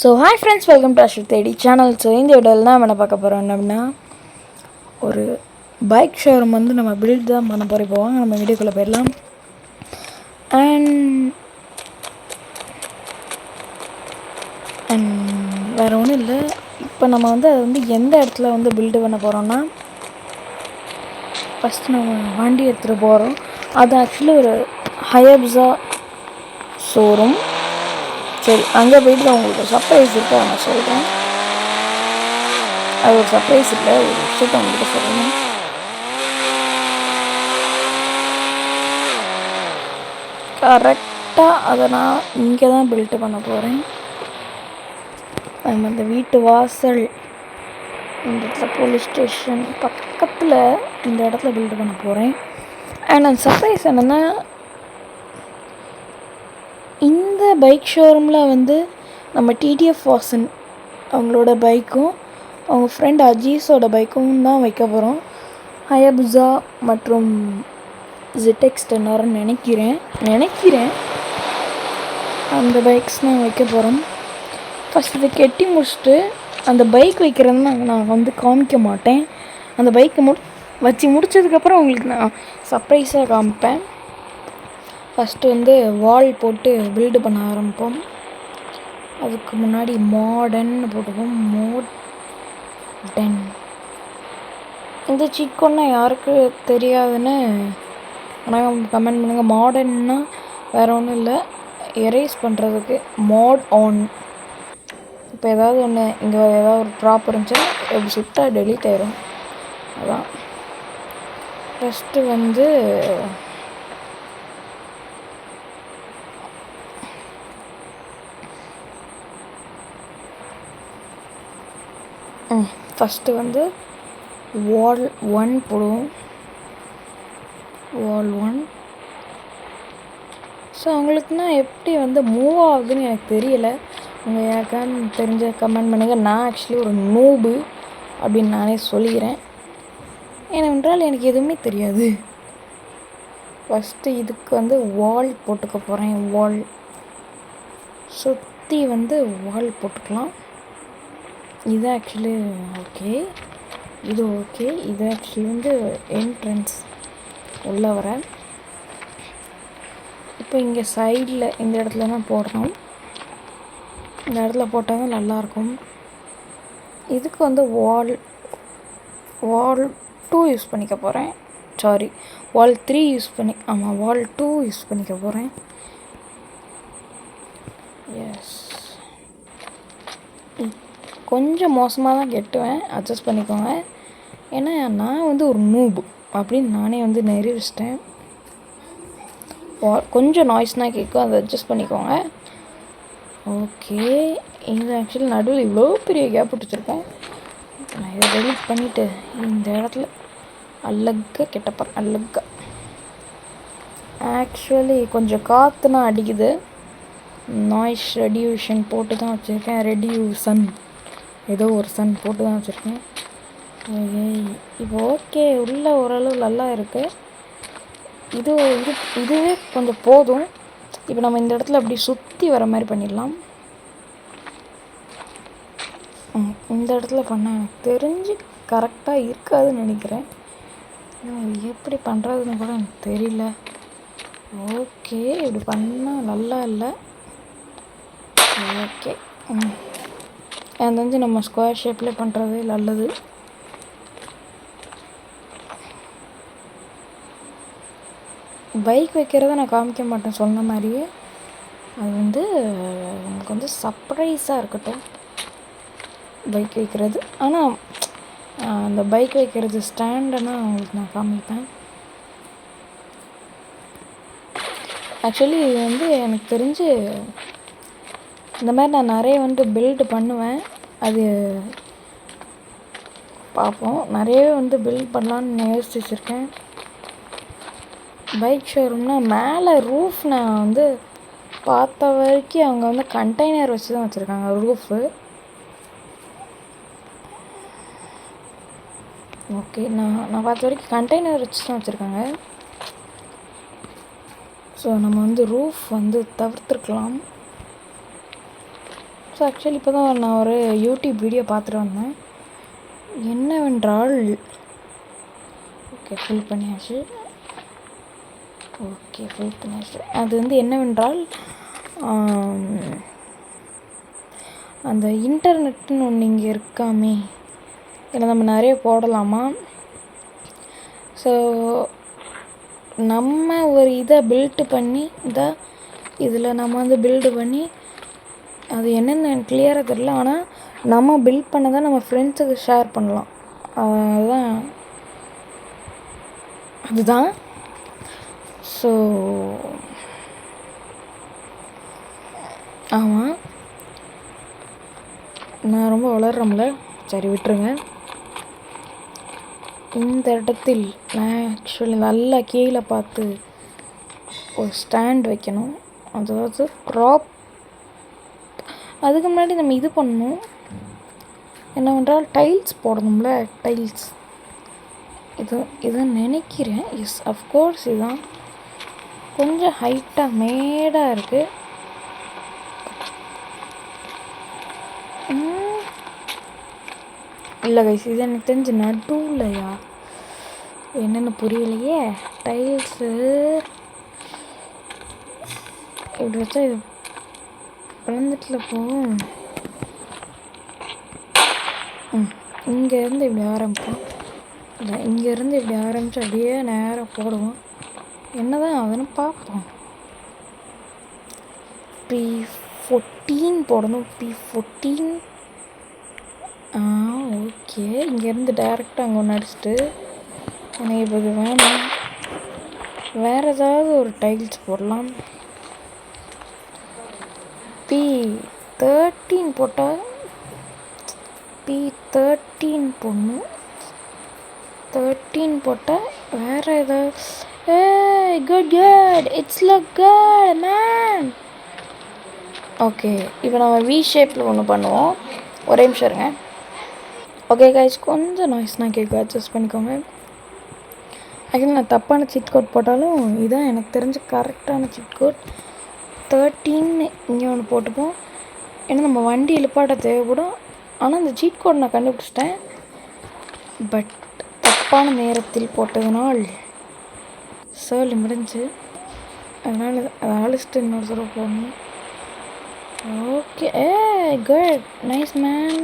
So hi friends, welcome to அஷ்ரு தேடி channel. So இந்த வீடியோவில் தான் என்ன பார்க்க போகிறோம் அப்படின்னா, ஒரு பைக் ஷோரூம் வந்து நம்ம பில்ட் தான் பண்ண போகிறோம். போவாங்க நம்ம வீடியோக்குள்ளே போயிடலாம். அண்ட் வேறு ஒன்றும் இல்லை. இப்போ நம்ம வந்து அது வந்து எந்த இடத்துல வந்து பில்டு பண்ண போகிறோன்னா, ஃபஸ்ட்டு நம்ம வண்டி எடுத்துகிட்டு போகிறோம். அது ஆக்சுவலி ஒரு ஹயபுசா ஷோரூம். சரி, அங்கே போயிட்டு உங்களுக்கு சர்ப்ரைஸ் இருக்கா நான் சொல்கிறேன். அது ஒரு சர்ப்ரைஸ் இல்லை, ஒரு விஷயத்த உங்கள்கிட்ட சொல்லணும். கரெக்டாக அதை நான் இங்கே தான் பில்ட்டு பண்ண போகிறேன். நம்ம இந்த வீட்டு வாசல், இந்த இடத்துல போலீஸ் ஸ்டேஷன் பக்கத்தில் இந்த இடத்துல பில்டு பண்ண போகிறேன். அண்ட் அந்த சர்ப்ரைஸ் என்னென்னா, இந்த பைக் ஷோரூமில் வந்து நம்ம டிடிஎஃப் வாசன் அவங்களோட பைக்கும் அவங்க ஃப்ரெண்ட் அஜீஸோட பைக்கும் தான் வைக்க போகிறோம். ஹயபுசா மற்றும் ZX 10R நினைக்கிறேன் அந்த பைக்ஸ் தான் வைக்க போகிறோம். ஃபஸ்ட் இதை கெட்டி முடிச்சுட்டு அந்த பைக் வைக்கிறதுன்னு நான் வந்து காமிக்க மாட்டேன். அந்த பைக்கை வச்சு முடித்ததுக்கப்புறம் உங்களுக்கு நான் சர்ப்ரைஸாக காமிப்பேன். ஃபஸ்ட்டு வந்து வால் போட்டு பில்டு பண்ண ஆரம்பிப்போம். அதுக்கு முன்னாடி மாடர்ன்னு போட்டுப்போம். மாடர்ன் இந்த சிக்கோன்னா யாருக்கு தெரியாதுன்னு ஆனால் கமெண்ட் பண்ணுங்கள். மாடர்ன்னா வேறு ஒன்றும் இல்லை, எரேஸ் பண்ணுறதுக்கு மாட் ஆன். இப்போ ஏதாவது ஒன்று இங்கே ஏதாவது ஒரு ப்ராப் இருந்துச்சுன்னா எப்படி சுட்டாக டெலீட் ஆயிரும். அதான் ஃபஸ்ட்டு வந்து வால் 1 போடுவோம். வால் 1. ஸோ அவங்களுக்குன்னா எப்படி வந்து மூவ் ஆகுதுன்னு எனக்கு தெரியலை. உங்கள் யாருக்கான்னு தெரிஞ்ச கமெண்ட் பண்ணுங்கள். நான் ஆக்சுவலி ஒரு நூபு அப்படின்னு நானே சொல்லிக்கிறேன். ஏனென்றால் எனக்கு எதுவுமே தெரியாது. ஃபஸ்ட்டு இதுக்கு வந்து வால் போட்டுக்க போகிறேன். வால் சுற்றி வந்து வால் போட்டுக்கலாம். இது ஆக்சுவலி ஓகே, இது ஓகே. இது ஆக்சுவலி வந்து என்ட்ரன்ஸ் உள்ளே வர. இப்போ இங்கே சைடில் இந்த இடத்துல தான் போடணும். இந்த இடத்துல போட்டால் தான் நல்லாயிருக்கும். இதுக்கு வந்து வால் 2 யூஸ் பண்ணிக்க போகிறேன். சாரி, வால் 3 வால் 2 யூஸ் பண்ணிக்க போகிறேன். எஸ், கொஞ்சம் மோசமாக தான் கெட்டுவேன், அட்ஜஸ்ட் பண்ணிக்கோங்க. ஏன்னா நான் வந்து ஒரு நூபு அப்படின்னு நானே வந்து நிரூபிச்சிட்டேன். கொஞ்சம் நாய்ஸ்னால் கேட்கும், அதை அட்ஜஸ்ட் பண்ணிக்கோங்க. ஓகே, இது ஆக்சுவலி நடுவில் இவ்வளோ பெரிய கேப் விட்டுருக்கேன். நான் இதை டெலிட் பண்ணிவிட்டு இந்த இடத்துல அழகாக கெட்டப்பேன். அழகாக ஆக்சுவலி கொஞ்சம் காற்றுனா அடிக்குது. நாய்ஸ் ரெடியூஷன் போட்டு தான் வச்சுருக்கேன். ரெடியூசன் ஏதோ ஒரு சன் போட்டு தான் வச்சுருக்கேன். இப்போ ஓகே, உள்ளே ஓரளவு நல்லா இருக்குது. இதுவே கொஞ்சம் போதும். இப்போ நம்ம இந்த இடத்துல அப்படி சுற்றி வர மாதிரி பண்ணிடலாம். இந்த இடத்துல பண்ண எனக்கு தெரிஞ்சு கரெக்டாக இருக்காதுன்னு நினைக்கிறேன். எப்படி பண்ணுறதுன்னு கூட எனக்கு தெரியல. ஓகே, இப்படி பண்ணால் நல்லா இல்லை. ஓகே, எனக்கு தெரிஞ்சு நம்ம ஸ்கொயர் ஷேப்பில் பண்ணுறது நல்லது. பைக் வைக்கிறத நான் காமிக்க மாட்டேன் சொன்ன மாதிரியே. அது வந்து உங்களுக்கு வந்து சர்ப்ரைஸாக இருக்கட்டும் பைக் வைக்கிறது. ஆனால் அந்த பைக் வைக்கிறது ஸ்டாண்டுன்னா உங்களுக்கு நான் காமிப்பேன். ஆக்சுவலி இது வந்து எனக்கு தெரிஞ்சு இந்த மாதிரி நான் நிறைய வந்து பில்டு பண்ணுவேன். அது பார்ப்போம். நிறையவே வந்து பில்ட் பண்ணலான்னு யோசிச்சு வச்சுருக்கேன். பைக் ஷோரூம்னால் மேலே ரூஃப் நான் வந்து பார்த்த வரைக்கும் அவங்க வந்து கண்டெய்னர் வச்சு தான் வச்சுருக்காங்க ரூஃபு. ஓகே, நான் பார்த்த வரைக்கும் கண்டெய்னர் வச்சு தான் வச்சுருக்காங்க. ஸோ நம்ம வந்து ரூஃப் வந்து தவிர்த்துருக்கலாம். ஸோ ஆக்சுவலி இப்போ தான் நான் ஒரு யூடியூப் வீடியோ பார்த்துட்டு வந்தேன். என்னவென்றால் ஓகே ஃபில் பண்ணியாச்சு. அது வந்து என்னவென்றால் அந்த இன்டர்நெட்னு ஒன்று இங்கே இருக்காமே, இதில் நம்ம நிறைய போடலாமா. ஸோ நம்ம ஒரு இதை பில்டு பண்ணி இதில் நம்ம வந்து பில்டு பண்ணி அது என்னென்னு எனக்கு கிளியராக தெரியல. ஆனால் நம்ம பில்ட் பண்ணதை நம்ம ஃப்ரெண்ட்ஸுக்கு ஷேர் பண்ணலாம். அதுதான். ஸோ ஆமாம், நான் ரொம்ப வளர்றோம்ல, சரி விட்டுருங்க. இந்த இடத்தில் நான் ஆக்சுவலி நல்லா கீழே பார்த்து ஒரு ஸ்டாண்ட் வைக்கணும். அதாவது அதுக்கு முன்னாடி நம்ம இது பண்ணணும், என்னவென்றால் டைல்ஸ் போடணும்ல. டைல்ஸ் இதை நினைக்கிறேன். எஸ், அஃப்கோர்ஸ் இதுதான். கொஞ்சம் ஹைட்டாக மேடாக இருக்குது. இல்லை கைஸ், இது எனக்கு தெரிஞ்சு நடுவுலையா என்னென்னு புரியலையே. டைல்ஸு இப்படி வச்சா இது பிளந்துட்டில் போகும். இங்கேருந்து இப்படி ஆரம்பிப்போம். இல்லை, இங்கேருந்து இப்படி ஆரம்பித்து அப்படியே நேராக போடுவோம். என்ன தான் அதுன்னு பார்ப்போம். P14 போடணும். P14. ஓகே, இங்கேருந்து டேரெக்டாக அங்கே ஒன்று அடிச்சுட்டு எனக்கு இப்போ இது வேணும். வேறு ஏதாவது ஒரு டைல்ஸ் போடலாம். P13 போட்டால் P13 போடணும். 13 போட்டால் வேறு ஏதாவது. Good, it's look good man. Okay, இப்போ நம்ம வி ஷேப்பில் ஒன்று பண்ணுவோம். ஒரே நிமிஷம் இருங்க. ஓகே கைஸ், கொஞ்சம் நாய்ஸ்னால் கேட்க அட்ஜஸ்ட் பண்ணிக்கோங்க. ஆக்சுவலி நான் தப்பான சீட் கோட் போட்டாலும் இதுதான் எனக்கு தெரிஞ்ச கரெக்டான சீட் கோட். 13 இங்கே ஒன்று போட்டுப்போம். ஏன்னா நம்ம வண்டி எழுப்பாட்ட தேவைப்படும். ஆனால் அந்த சீட் கோட் நான் கண்டுபிடிச்சிட்டேன். பட் தப்பான நேரத்தில் போட்டதுனால் சர்லி முடிஞ்சு. அதனால் அதை அழிச்சிட்டு இன்னொரு தடவை போடணும். ஓகே, குட், நைஸ் மேன்,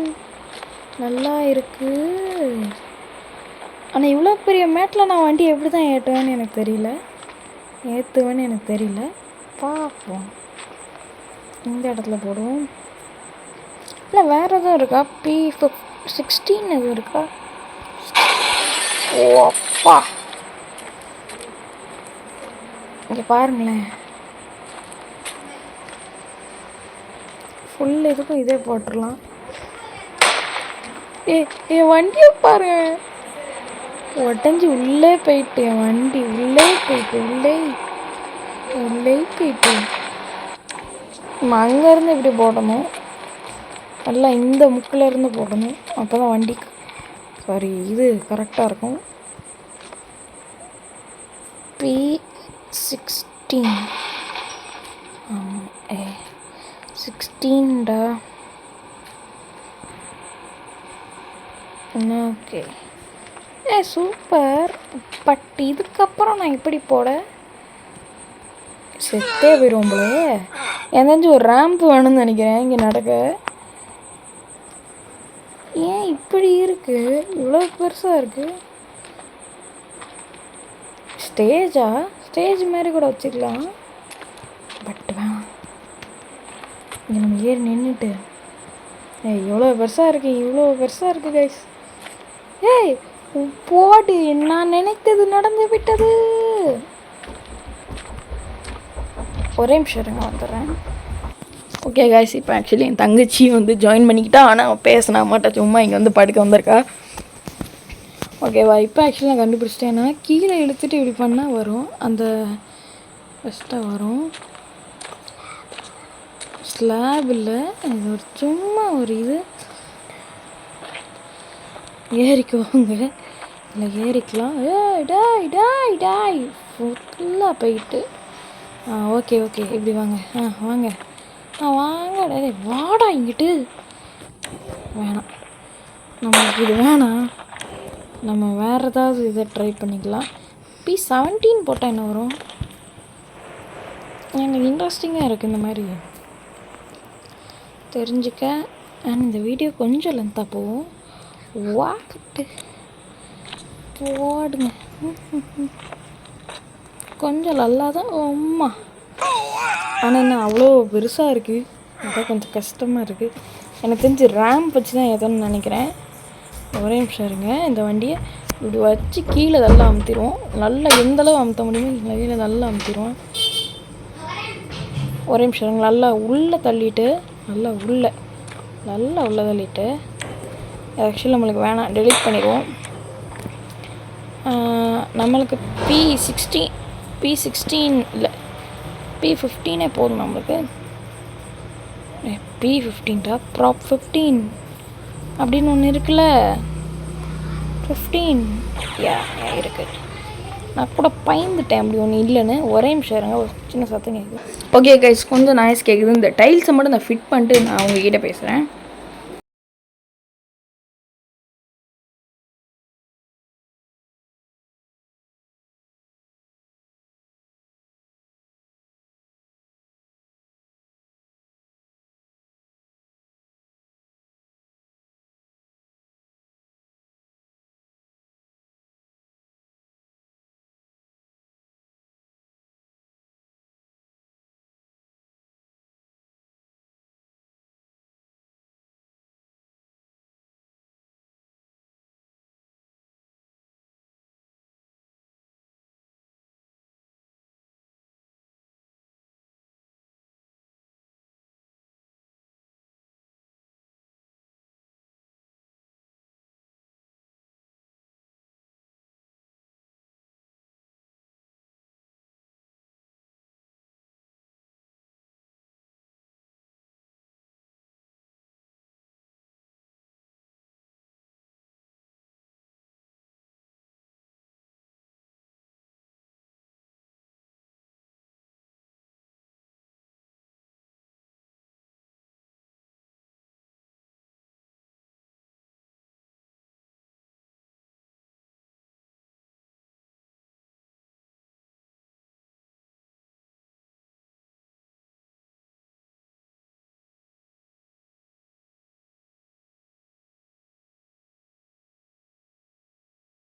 நல்லா இருக்குது. ஆனால் இவ்வளோ பெரிய மேட்டில் நான் வண்டி எப்படி தான் ஏற்றுவேன்னு எனக்கு தெரியல. பார்ப்போம். இந்த இடத்துல போடுவோம். இல்லை வேறு எதுவும் இருக்கா? P16 எதுவும் இருக்கா? ஓ அப்பா, இங்கே பாருங்களேன். ஃபுல் இதுக்கும் இதே போட்டுடலாம். என் வண்டியை பாருங்க, உடஞ்சி உள்ளே போயிட்டு. என் வண்டி உள்ளே போயிட்டு நம்ம அங்கேருந்து இப்படி போடணும். நல்லா இந்த முக்கில் இருந்து போடணும். அப்போ தான் வண்டி இது கரெக்டாக இருக்கும். P16 ஆமாம், 16டா. Okay, super. பட் இதுக்கப்புறம் நான் எப்படி போட செத்தே போயிடுவோம் போலே. ஏதாச்சும் ஒரு ரேம்ப் வேணும்னு நினைக்கிறேன் இங்கே நடக்க. ஏன் இப்படி இருக்குது? இவ்வளோ பெருசாக இருக்குது. ஸ்டேஜ் மாதிரி கூட வச்சுக்கலாம். பட் வேணாம், இங்கே நம்ம ஏறி நின்றுட்டு இவ்வளோ பெருசாக இருக்குது கைஸ். போடு, நான் நினைத்தது நடந்து விட்டது. ஒரே நிமிஷம் இருங்க, வந்துடுறேன். ஓகே கைஸ், இப்போ ஆக்சுவலி என் தங்கச்சி வந்து ஜாயின் பண்ணிக்கிட்டா. ஆனால் அவன் பேசினா மாட்டா, சும்மா இங்கே வந்து படுக்க வந்திருக்கா. ஓகேவா, இப்போ ஆக்சுவலி நான் கண்டுபிடிச்சிட்டேன்னா கீழே இழுத்துட்டு இப்படி பண்ணால் வரும். அந்த பெஸ்ட்டாக வரும். ஸ்லாப் இல்லை, இது ஒரு சும்மா ஒரு இது. ஏறிக்குவாங்க, இல்லை ஏறிக்கலாம். டாய் ஃபுல்லாக போயிட்டு. ஓகே இப்படி வாங்க. வாங்க, வாங்க டேய் வாடா இங்கிட்டு. வேணாம், நம்மளுக்கு இது வேணாம். நம்ம வேறு ஏதாவது இதை ட்ரை பண்ணிக்கலாம். P17 போட்டால் என்ன வரும்? எனக்கு இன்ட்ரெஸ்டிங்காக இருக்குது இந்த மாதிரி தெரிஞ்சுக்க. அண்ட் இந்த வீடியோ கொஞ்சம் லென்த்தாக போகும். வாக்கிட்டு போடுங்க. கொஞ்சம் நல்லா தான் அம்மா. ஆனால் என்ன அவ்வளோ பெருசாக இருக்குது, அதான் கொஞ்சம் கஷ்டமாக இருக்குது. எனக்கு தெரிஞ்சு ரேம்ப் வச்சு தான் ஏதோன்னு நினைக்கிறேன். ஒரே நிமிஷம் இருங்க. இந்த வண்டியை இப்படி வச்சு கீழே நல்லா அமுத்திடுவோம். நல்லா எந்தளவு அமுத்த முடியுமோ கீழே நல்லா அமுத்திடுவோம். ஒரே நிமிஷம் இருங்க. நல்லா உள்ளே தள்ளிட்டு நல்லா உள்ளே தள்ளிட்டு ஆக்சுவலி நம்மளுக்கு வேணாம், டெலீட் பண்ணிடுவோம். நம்மளுக்கு P16 இல்லை P15 போதும் நம்மளுக்கு. P15 ப்ராப் 15 அப்படின்னு ஒன்று இருக்குல்ல, 15 இருக்குது. நான் கூட பயந்துட்டேன் அப்படி ஒன்று இல்லைன்னு. ஒரே நிமிஷம் இருங்க, ஒரு சின்ன சத்தம் கேட்குது. ஓகே கைஸ், கொஞ்சம் நாய்ஸ் கேட்குது. இந்த டைல்ஸை மட்டும் நான் ஃபிட் பண்ணிட்டு நான் உங்ககிட்ட பேசுகிறேன்.